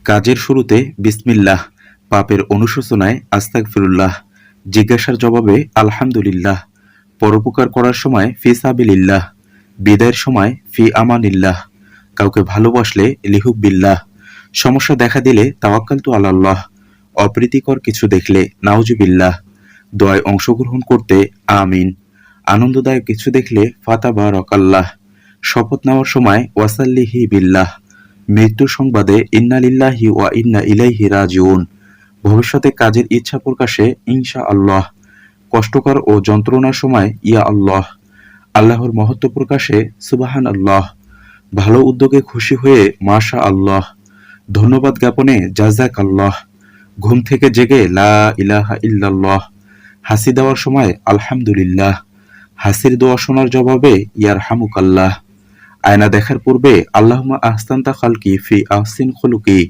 কাজের শুরুতে বিসমিল্লাহ, পাপের অনুশোচনায় আস্তাগফিরুল্লাহ, জিজ্ঞাসার জবাবে আলহামদুলিল্লাহ, পরোপকার করার সময় ফি সাবিলিল্লাহ, বিদায়ের সময় ফি আমানিল্লাহ, কাউকে ভালোবাসলে লিহুব্বিল্লাহ, সমস্যা দেখা দিলে তাওয়াক্কালতু আলাল্লাহ, অপ্রীতিকর কিছু দেখলে নাউজুবিল্লাহ, দোয়ায় অংশগ্রহণ করতে আমিন, আনন্দদায়ক কিছু দেখলে ফাতাবারাকাল্লাহ, শপথ নেওয়ার সময় ওয়াসাল্লিহি বিল্লাহ, মৃত্যুর সংবাদে ইন্না লিল্লাহি ওয়া ইন্না ইলাইহি রাজিউন, ভবিষ্যতে কাজের ইচ্ছা প্রকাশে ইনশা আল্লাহ, কষ্টকর ও যন্ত্রণার সময় ইয়া আল্লাহ, আল্লাহর মহত্ব প্রকাশে সুবহান আল্লাহ, ভালো উদ্যোগে খুশি হয়ে মাশা আল্লাহ, ধন্যবাদ জ্ঞাপনে জাযাক আল্লাহ, ঘুম থেকে জেগে লা ইলাহা ইল্লাল্লাহ, হাসি দেওয়ার সময় আলহামদুলিল্লাহ, হাসির দোয়া শোনার জবাবে ইয়ারহামুকাল্লাহ, আয়না দেখার পূর্বে আল্লাহুম্মা আহসানতা খালকি ফি আহসিন খুলুকি।